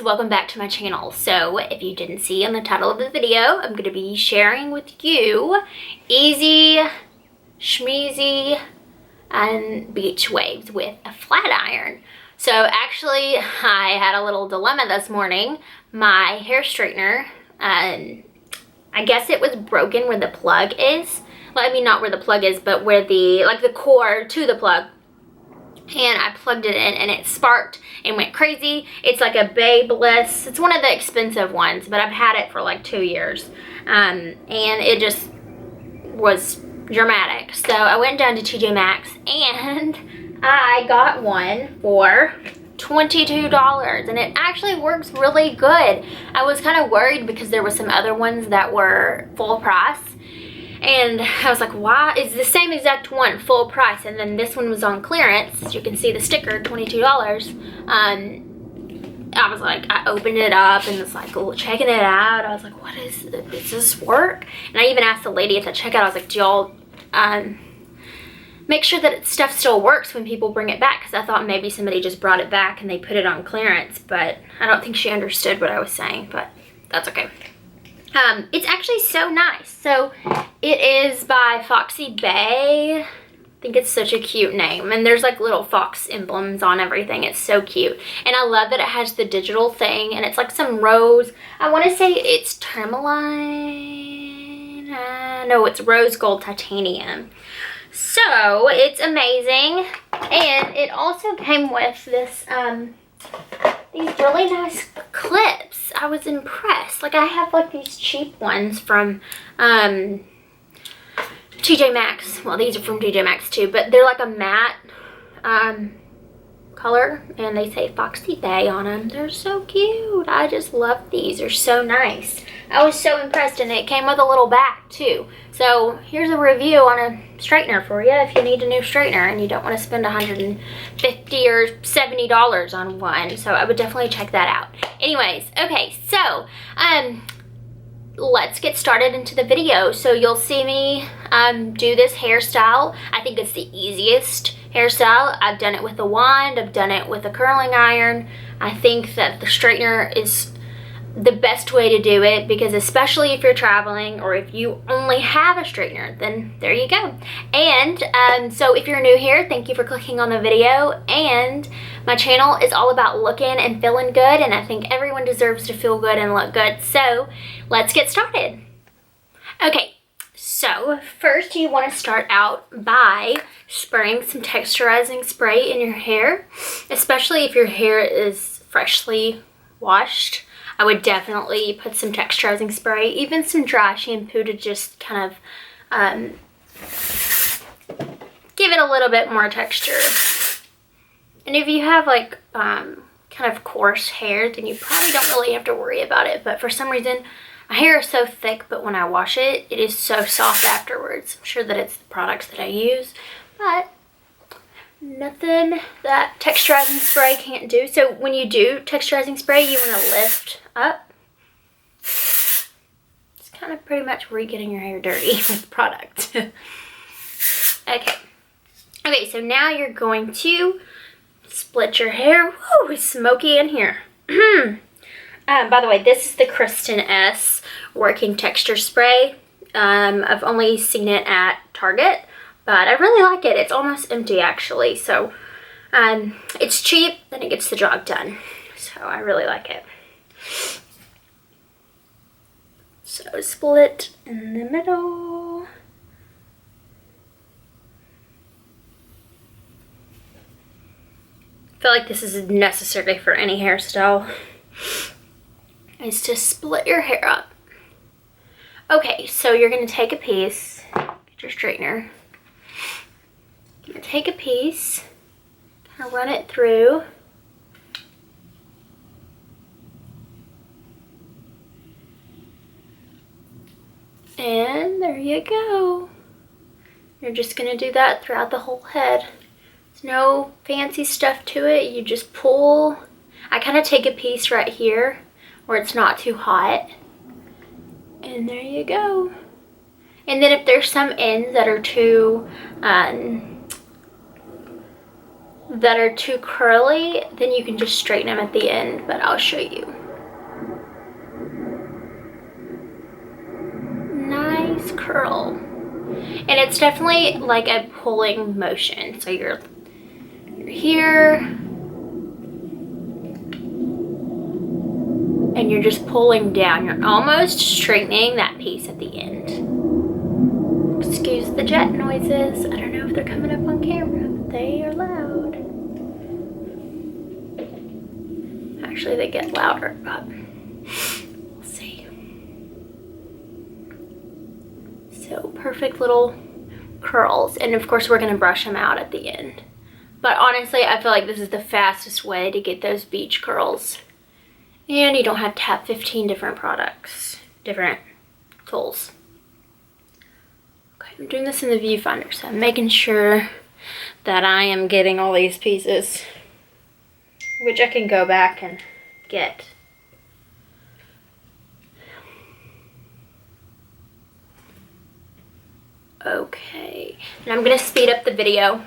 welcome back to my channel. So if you didn't see on the title of the video, I'm going to be sharing with you easy, schmeezy, and beach waves with a flat iron. So actually I had a little dilemma this morning. My hair straightener, I guess it was broken where the plug is. Well, I mean not where the plug is, but where the cord to the plug. And I plugged it in and it sparked and went crazy. It's like a Babyliss. It's one of the expensive ones, but I've had it for like 2 years. And it just was dramatic. So I went down to TJ Maxx and I got one for $22, and it actually works really good. I was kind of worried because there were some other ones that were full price. And I was like, why is the same exact one full price? And then this one was on clearance. As you can see the sticker, $22. I was like, I opened it up and was like checking it out. I was like, what is it? Does this work? And I even asked the lady at the checkout, I was like, do y'all make sure that stuff still works when people bring it back? Because I thought maybe somebody just brought it back and they put it on clearance. But I don't think she understood what I was saying, but that's okay. It's actually so nice. So it is by Foxy Bay. I think it's such a cute name. And there's like little fox emblems on everything. It's so cute. And I love that it has the digital thing. And it's like some rose. I want to say it's tourmaline. No, it's rose gold titanium. So it's amazing. And it also came with this, these really nice clips. I was impressed. Like I have like these cheap ones from TJ Maxx. Well, these are from TJ Maxx too, but they're like a matte color, and they say Foxy Bay on them. They're so cute. I just love these. They're so nice. I was so impressed, and it came with a little back too. So here's a review on a straightener for you if you need a new straightener and you don't want to spend $150 or $70 on one. So I would definitely check that out. Anyways, okay, so let's get started into the video. So you'll see me do this hairstyle. I think it's the easiest hairstyle. I've done it with a wand. I've done it with a curling iron. I think that the straightener is the best way to do it, because especially if you're traveling or if you only have a straightener, then there you go. And so if you're new here, thank you for clicking on the video. And my channel is all about looking and feeling good, and I think everyone deserves to feel good and look good. So let's get started. Okay, so first you want to start out by spraying some texturizing spray in your hair, especially if your hair is freshly washed. I would definitely put some texturizing spray, even some dry shampoo, to just kind of give it a little bit more texture. And if you have like kind of coarse hair, then you probably don't really have to worry about it. But for some reason, my hair is so thick, but when I wash it, it is so soft afterwards. I'm sure that it's the products that I use, but nothing that texturizing spray can't do. So when you do texturizing spray, you want to lift up. It's kind of pretty much where you're getting your hair dirty with product. Okay, so now you're going to split your hair. Woo, it's smoky in here. By the way, this is the Kristen S Working Texture Spray. I've only seen it at Target, but I really like it. It's almost empty actually. So it's cheap and it gets the job done. So I really like it. So split in the middle. I feel like this is necessary for any hairstyle. Is to split your hair up. Okay, so you're gonna take a piece, get your straightener. You're gonna take a piece, kind of run it through. And there you go. You're just gonna do that throughout the whole head. There's no fancy stuff to it. You just pull. I kind of take a piece right here where it's not too hot. And there you go. And then if there's some ends that are too that are too curly, then you can just straighten them at the end, but I'll show you. Nice curl. And it's definitely like a pulling motion. So you're here, and you're just pulling down. You're almost straightening that piece at the end. Excuse the jet noises. I don't know if they're coming up on camera, but they are loud. Actually, they get louder, but we'll see. So perfect little curls. And of course, we're gonna brush them out at the end. But honestly, I feel like this is the fastest way to get those beach curls. And you don't have to have 15 different products, different tools. Okay, I'm doing this in the viewfinder, so I'm making sure that I am getting all these pieces, which I can go back and get. Okay, and I'm gonna speed up the video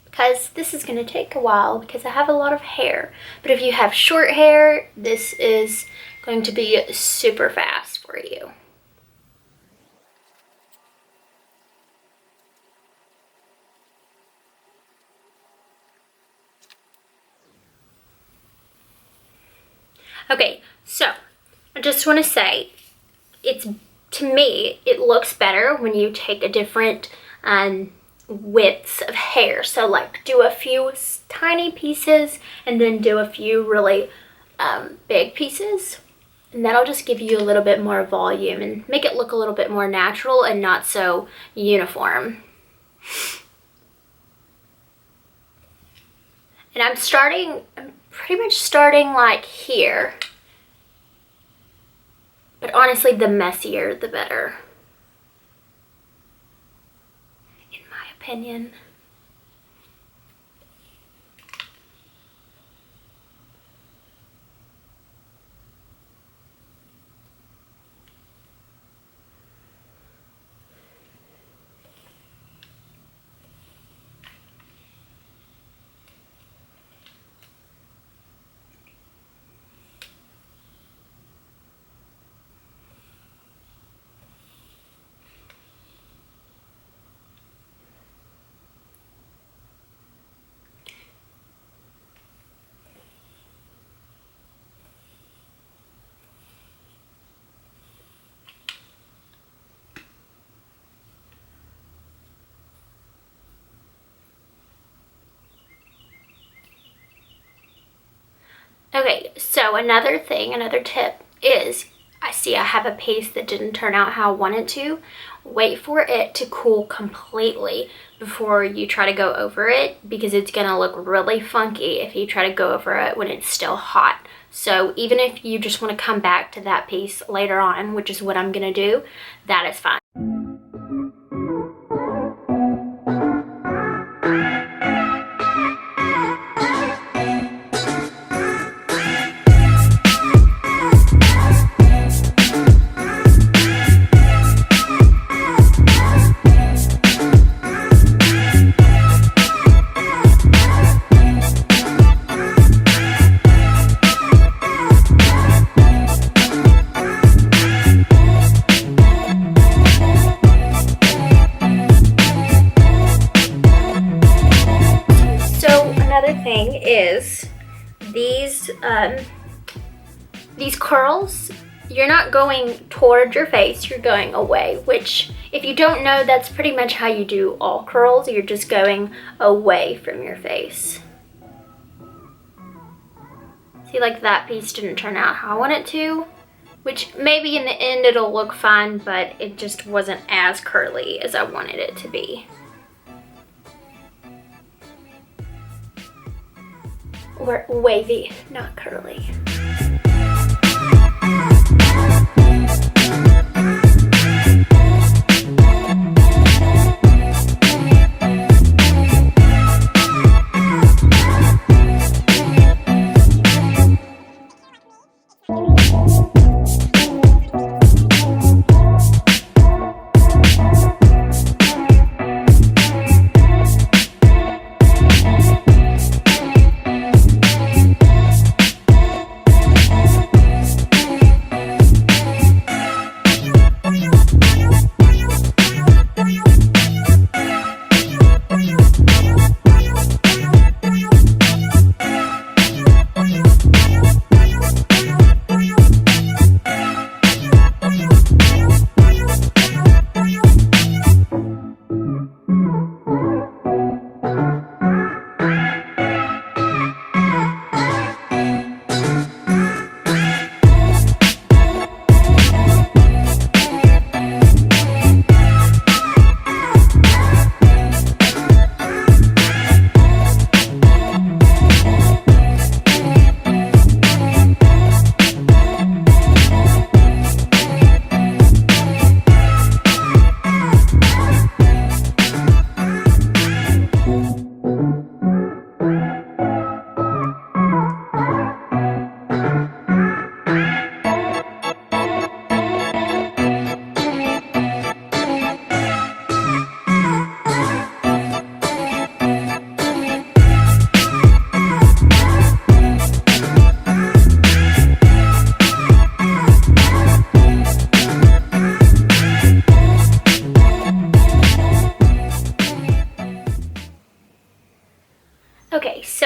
because this is gonna take a while because I have a lot of hair. But if you have short hair, this is going to be super fast for you. Okay, so I just want to say, to me, it looks better when you take a different widths of hair. So like do a few tiny pieces and then do a few really big pieces. And that'll just give you a little bit more volume and make it look a little bit more natural and not so uniform. And I'm pretty much starting like here. But honestly, the messier, the better, in my opinion. Okay, so another tip is, I have a piece that didn't turn out how I wanted to. Wait for it to cool completely before you try to go over it, because it's gonna look really funky if you try to go over it when it's still hot. So even if you just want to come back to that piece later on, which is what I'm gonna do, that is fine. Is these curls, you're not going toward your face, you're going away, which if you don't know, that's pretty much how you do all curls. You're just going away from your face. See, like that piece didn't turn out how I want it to, which maybe in the end it'll look fine, but it just wasn't as curly as I wanted it to be. Or wavy, not curly.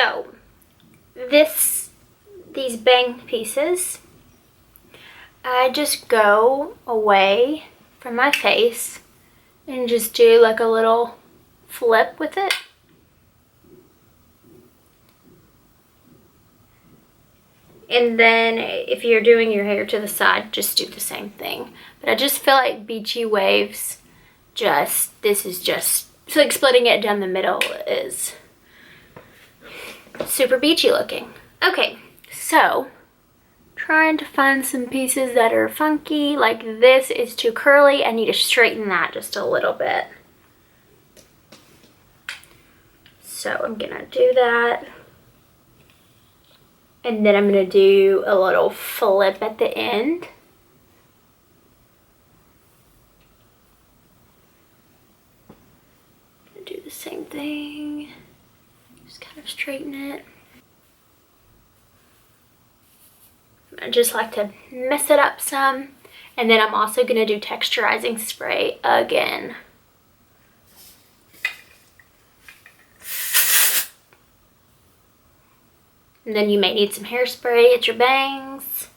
So these bang pieces, I just go away from my face and just do like a little flip with it. And then if you're doing your hair to the side, just do the same thing. But I just feel like Beachy Waves, this is just, so like splitting it down the middle is super beachy looking. Okay, so trying to find some pieces that are funky. Like this is too curly. I need to straighten that just a little bit. So I'm gonna do that. And then I'm gonna do a little flip at the end. Gonna do the same thing. Just kind of straighten it. I just like to mess it up some. And then I'm also gonna do texturizing spray again. And then you may need some hairspray at your bangs.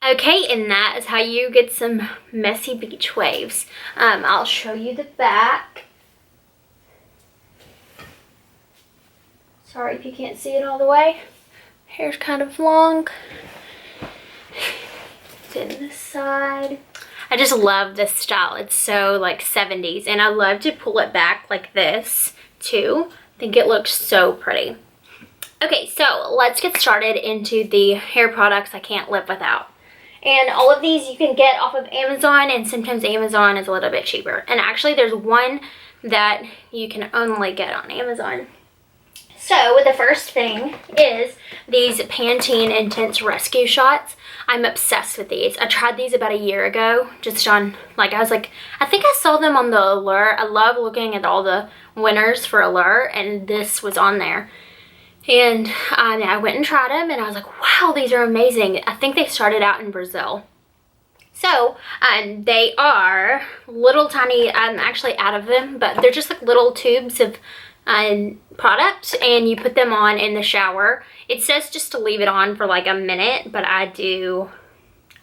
Okay, and that is how you get some messy beach waves. I'll show you the back. Sorry if you can't see it all the way. Hair's kind of long. Then this side. I just love this style. It's so like 70s, and I love to pull it back like this too. I think it looks so pretty. Okay, so let's get started into the hair products I can't live without. And all of these you can get off of Amazon, and sometimes Amazon is a little bit cheaper. And actually there's one that you can only get on Amazon. So the first thing is these Pantene Intense Rescue Shots. I'm obsessed with these. I tried these about a year ago, just on, like, I was like, I think I saw them on the Allure. I love looking at all the winners for Allure, and this was on there. And I went and tried them, and I was like, wow, these are amazing. I think they started out in Brazil. So they are little tiny, I'm actually out of them, but they're just like little tubes of product, and you put them on in the shower. It says just to leave it on for like a minute, but I do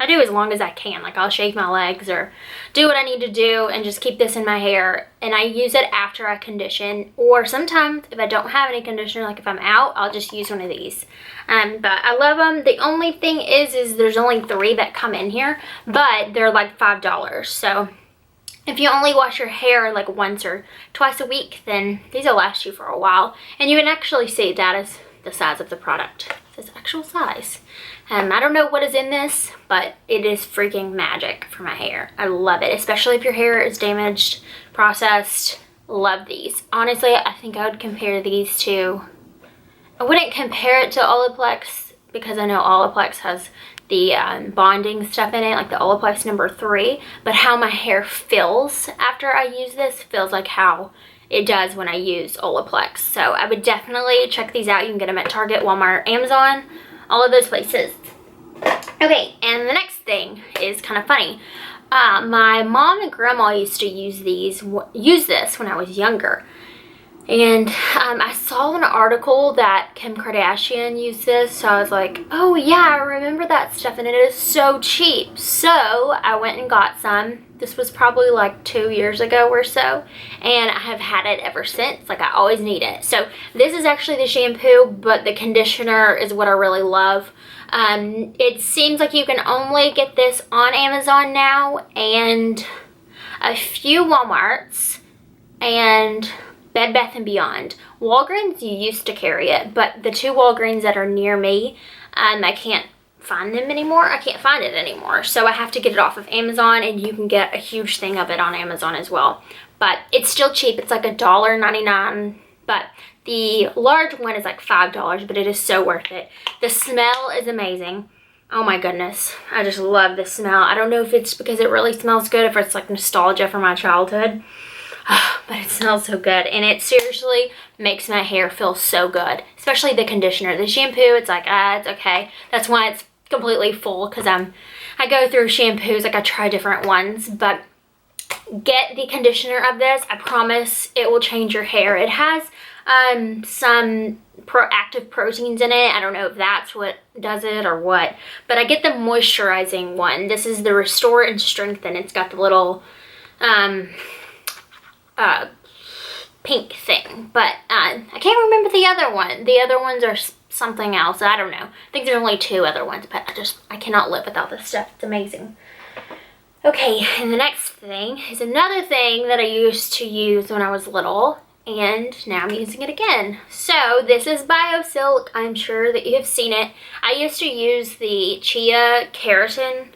as long as I can. Like I'll shave my legs or do what I need to do and just keep this in my hair. And I use it after I condition, or sometimes if I don't have any conditioner, like if I'm out, I'll just use one of these. But I love them. The only thing is there's only 3 that come in here, but they're like $5. So if you only wash your hair like once or twice a week, then these will last you for a while. And you can actually see that is the size of the product. It's actual size. I don't know what is in this, but it is freaking magic for my hair. I love it, especially if your hair is damaged, processed. Love these. Honestly, I think I would compare these to, I wouldn't compare it to Olaplex because I know Olaplex has the bonding stuff in it, like the Olaplex number 3, but how my hair feels after I use this feels like how it does when I use Olaplex. So I would definitely check these out. You can get them at Target, Walmart, Amazon, all of those places. Okay, and the next thing is kind of funny. My mom and grandma used to use this when I was younger. And I saw an article that Kim Kardashian used this, so I was like, oh yeah, I remember that stuff, and it is so cheap. So I went and got some. This was probably like 2 years ago or so, and I have had it ever since. Like, I always need it. So this is actually the shampoo, but the conditioner is what I really love. It seems like you can only get this on Amazon now, and a few Walmarts, and Bed Bath & Beyond. Walgreens, you used to carry it, but the 2 Walgreens that are near me, I can't find them anymore. I can't find it anymore, so I have to get it off of Amazon, and you can get a huge thing of it on Amazon as well. But it's still cheap. It's like $1.99, but the large one is like $5, but it is so worth it. The smell is amazing. Oh my goodness, I just love the smell. I don't know if it's because it really smells good, if it's like nostalgia from my childhood. But it smells so good, and it seriously makes my hair feel so good, especially the conditioner. The shampoo, it's like, it's okay. That's why it's completely full, because I go through shampoos, like I try different ones, but get the conditioner of this. I promise it will change your hair. It has some active proteins in it. I don't know if that's what does it or what, but I get the moisturizing one. This is the Restore and Strengthen. It's got the little pink thing, but I can't remember the other one. The other ones are something else. I don't know. I think there's only 2 other ones, but I cannot live without this stuff. It's amazing. Okay, and the next thing is another thing that I used to use when I was little, and now I'm using it again. So this is BioSilk. I'm sure that you have seen it. I used to use the Chia Keratin,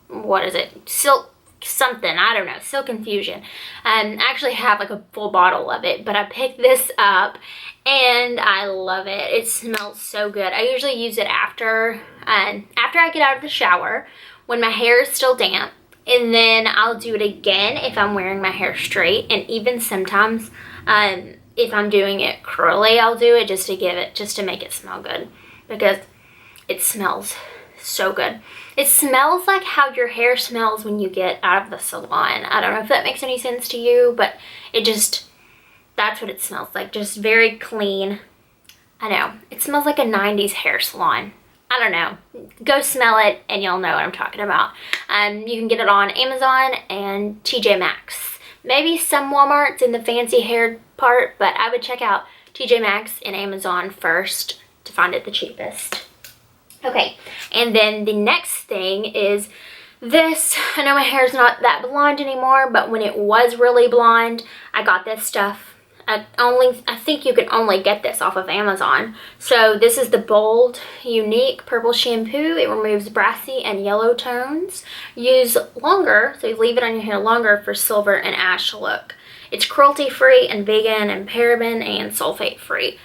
what is it? Silk something, I don't know, Silk Infusion. I actually have like a full bottle of it, but I picked this up and I love it. It smells so good. I usually use it after I get out of the shower when my hair is still damp, and then I'll do it again if I'm wearing my hair straight, and even sometimes if I'm doing it curly, I'll do it just to make it smell good, because it smells so good. It smells like how your hair smells when you get out of the salon. I don't know if that makes any sense to you, but that's what it smells like. Just very clean. I know. It smells like a 90s hair salon. I don't know. Go smell it and you'll know what I'm talking about. You can get it on Amazon and TJ Maxx. Maybe some Walmarts in the fancy hair part, but I would check out TJ Maxx and Amazon first to find it the cheapest. Okay, and then the next thing is this. I know my hair's not that blonde anymore, but when it was really blonde, I got this stuff. I think you can only get this off of Amazon. So this is the Bold Unique Purple Shampoo. It removes brassy and yellow tones. Use longer, so you leave it on your hair longer for silver and ash look. It's cruelty-free and vegan and paraben and sulfate-free.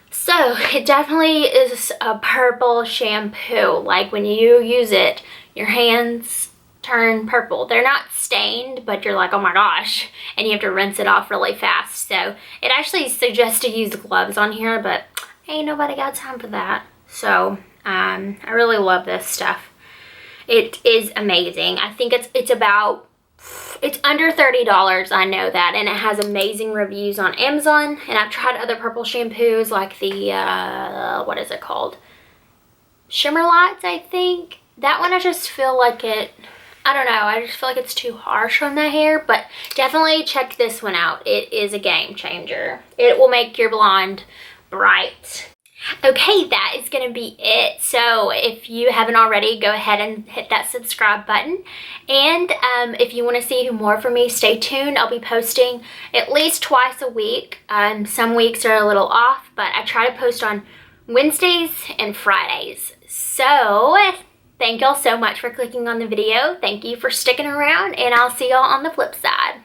So it definitely is a purple shampoo. Like when you use it, your hands turn purple. They're not stained, but you're like, oh my gosh, and you have to rinse it off really fast. So it actually suggests to use gloves on here, but ain't nobody got time for that. So I really love this stuff. It is amazing. I think it's under $30, I know that, and it has amazing reviews on Amazon. And I've tried other purple shampoos like the what is it called, Shimmer Lights, I think. That one I just feel like I don't know, I just feel like it's too harsh on the hair, but definitely check this one out. It is a game changer. It will make your blonde bright. Okay, that is going to be it. So if you haven't already, go ahead and hit that subscribe button. And if you want to see more from me, stay tuned. I'll be posting at least twice a week. Some weeks are a little off, but I try to post on Wednesdays and Fridays. So thank y'all so much for clicking on the video. Thank you for sticking around, and I'll see y'all on the flip side.